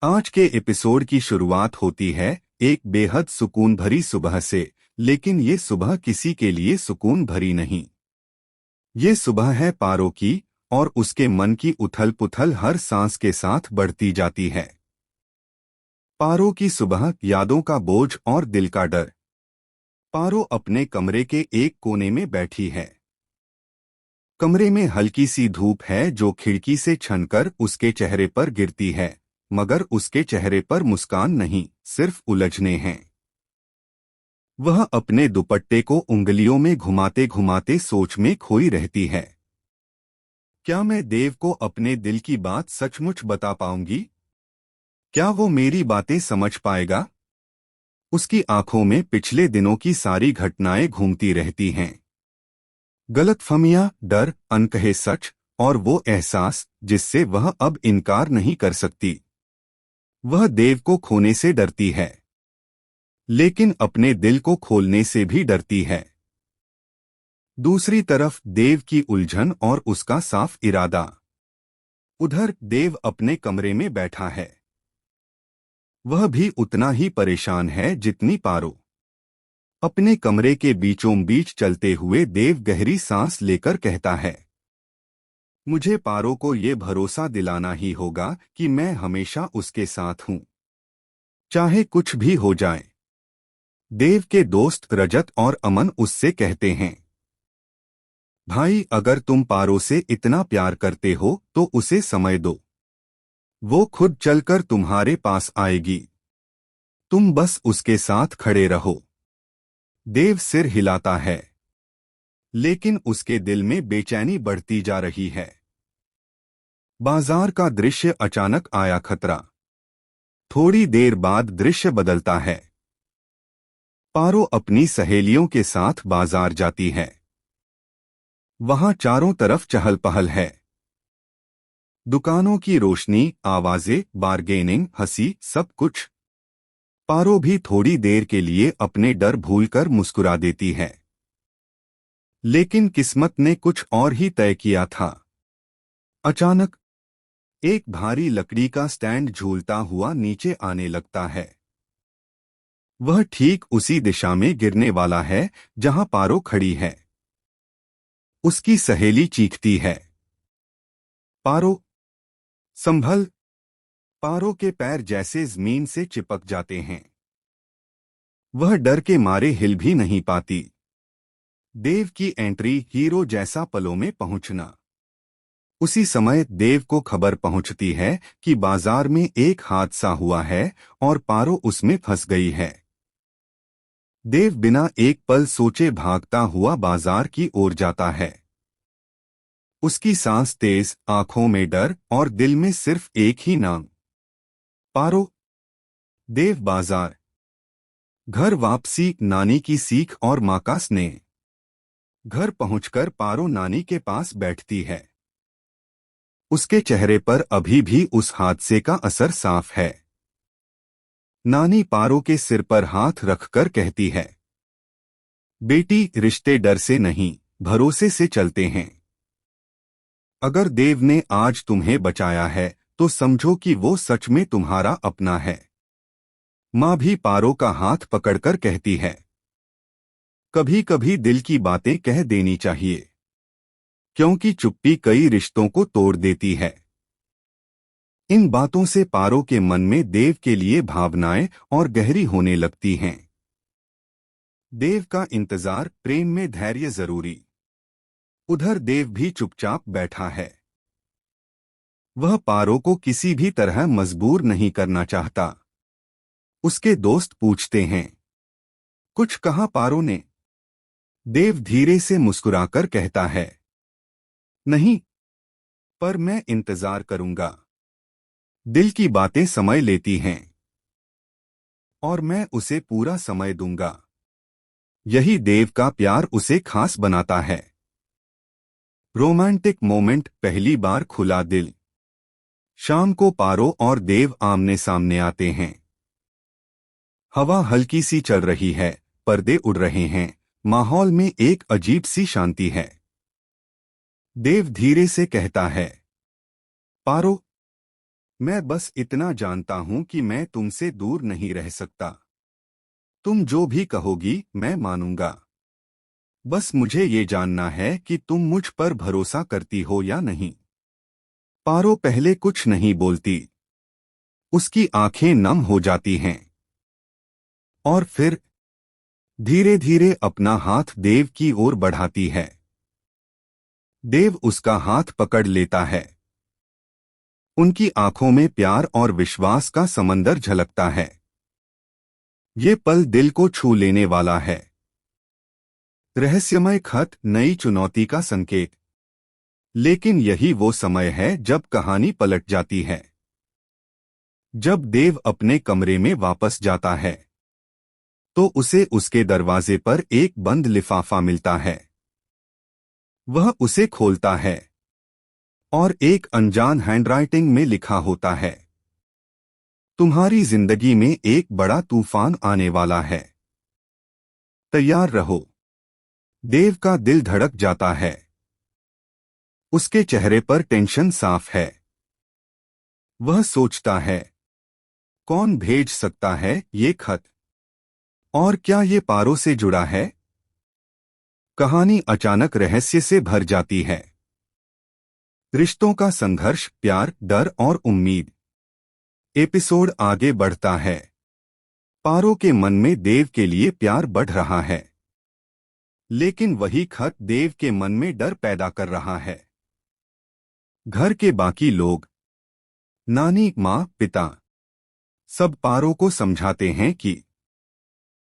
आज के एपिसोड की शुरुआत होती है एक बेहद सुकून भरी सुबह से, लेकिन ये सुबह किसी के लिए सुकून भरी नहीं। ये सुबह है पारो की, और उसके मन की उथल-पुथल हर सांस के साथ बढ़ती जाती है। पारो की सुबह, यादों का बोझ और दिल का डर। पारो अपने कमरे के एक कोने में बैठी है। कमरे में हल्की सी धूप है जो खिड़की से छनकर उसके चेहरे पर गिरती है, मगर उसके चेहरे पर मुस्कान नहीं, सिर्फ उलझने हैं। वह अपने दुपट्टे को उंगलियों में घुमाते घुमाते सोच में खोई रहती है। क्या मैं देव को अपने दिल की बात सचमुच बता पाऊंगी? क्या वो मेरी बातें समझ पाएगा? उसकी आंखों में पिछले दिनों की सारी घटनाएं घूमती रहती हैं। गलतफहमियां, डर, अनकहे सच, और वो एहसास जिससे वह अब इनकार नहीं कर सकती। वह देव को खोने से डरती है, लेकिन अपने दिल को खोलने से भी डरती है। दूसरी तरफ देव की उलझन और उसका साफ इरादा। उधर देव अपने कमरे में बैठा है। वह भी उतना ही परेशान है जितनी पारो। अपने कमरे के बीचों बीच चलते हुए देव गहरी सांस लेकर कहता है, मुझे पारो को ये भरोसा दिलाना ही होगा कि मैं हमेशा उसके साथ हूं, चाहे कुछ भी हो जाए। देव के दोस्त रजत और अमन उससे कहते हैं, भाई, अगर तुम पारो से इतना प्यार करते हो तो उसे समय दो। वो खुद चलकर तुम्हारे पास आएगी। तुम बस उसके साथ खड़े रहो। देव सिर हिलाता है, लेकिन उसके दिल में बेचैनी बढ़ती जा रही है। बाजार का दृश्य अचानक आया खतरा। थोड़ी देर बाद दृश्य बदलता है। पारो अपनी सहेलियों के साथ बाजार जाती है। वहां चारों तरफ चहल पहल है। दुकानों की रोशनी, आवाजें, बार्गेनिंग, हंसी, सब कुछ। पारो भी थोड़ी देर के लिए अपने डर भूलकर मुस्कुरा देती है। लेकिन किस्मत ने कुछ और ही तय किया था। अचानक एक भारी लकड़ी का स्टैंड झूलता हुआ नीचे आने लगता है। वह ठीक उसी दिशा में गिरने वाला है जहां पारो खड़ी है। उसकी सहेली चीखती है, पारो, संभल। पारो के पैर जैसे जमीन से चिपक जाते हैं। वह डर के मारे हिल भी नहीं पाती। देव की एंट्री, हीरो जैसा पलों में पहुंचना। उसी समय देव को खबर पहुंचती है कि बाजार में एक हादसा हुआ है और पारो उसमें फंस गई है। देव बिना एक पल सोचे भागता हुआ बाजार की ओर जाता है। उसकी सांस तेज, आंखों में डर और दिल में सिर्फ एक ही नाम, पारो। देव बाजार, घर वापसी, नानी की सीख और मां का स्नेह। घर पहुंचकर पारो नानी के पास बैठती है। उसके चेहरे पर अभी भी उस हादसे का असर साफ है। नानी पारो के सिर पर हाथ रखकर कहती है, बेटी, रिश्ते डर से नहीं, भरोसे से चलते हैं। अगर देव ने आज तुम्हें बचाया है तो समझो कि वो सच में तुम्हारा अपना है। मां भी पारो का हाथ पकड़कर कहती है, कभी कभी दिल की बातें कह देनी चाहिए, क्योंकि चुप्पी कई रिश्तों को तोड़ देती है। इन बातों से पारो के मन में देव के लिए भावनाएं और गहरी होने लगती हैं। देव का इंतजार, प्रेम में धैर्य जरूरी। उधर देव भी चुपचाप बैठा है। वह पारो को किसी भी तरह मजबूर नहीं करना चाहता। उसके दोस्त पूछते हैं, कुछ कहा पारो ने? देव धीरे से मुस्कुराकर कहता है, नहीं, पर मैं इंतजार करूंगा। दिल की बातें समय लेती हैं, और मैं उसे पूरा समय दूंगा। यही देव का प्यार उसे खास बनाता है। रोमांटिक मोमेंट, पहली बार खुला दिल। शाम को पारो और देव आमने सामने आते हैं। हवा हल्की सी चल रही है, पर्दे उड़ रहे हैं, माहौल में एक अजीब सी शांति है। देव धीरे से कहता है, पारो, मैं बस इतना जानता हूं कि मैं तुमसे दूर नहीं रह सकता। तुम जो भी कहोगी मैं मानूंगा। बस मुझे ये जानना है कि तुम मुझ पर भरोसा करती हो या नहीं। पारो पहले कुछ नहीं बोलती। उसकी आंखें नम हो जाती हैं और फिर धीरे धीरे अपना हाथ देव की ओर बढ़ाती है। देव उसका हाथ पकड़ लेता है। उनकी आंखों में प्यार और विश्वास का समंदर झलकता है। ये पल दिल को छू लेने वाला है। रहस्यमय खत, नई चुनौती का संकेत। लेकिन यही वो समय है जब कहानी पलट जाती है। जब देव अपने कमरे में वापस जाता है तो उसे उसके दरवाजे पर एक बंद लिफाफा मिलता है। वह उसे खोलता है और एक अनजान हैंडराइटिंग में लिखा होता है, तुम्हारी जिंदगी में एक बड़ा तूफान आने वाला है, तैयार रहो। देव का दिल धड़क जाता है। उसके चेहरे पर टेंशन साफ है। वह सोचता है, कौन भेज सकता है ये खत? और क्या ये पारो से जुड़ा है? कहानी अचानक रहस्य से भर जाती है। रिश्तों का संघर्ष, प्यार, डर और उम्मीद। एपिसोड आगे बढ़ता है। पारो के मन में देव के लिए प्यार बढ़ रहा है, लेकिन वही खत देव के मन में डर पैदा कर रहा है। घर के बाकी लोग, नानी, माँ, पिता, सब पारो को समझाते हैं कि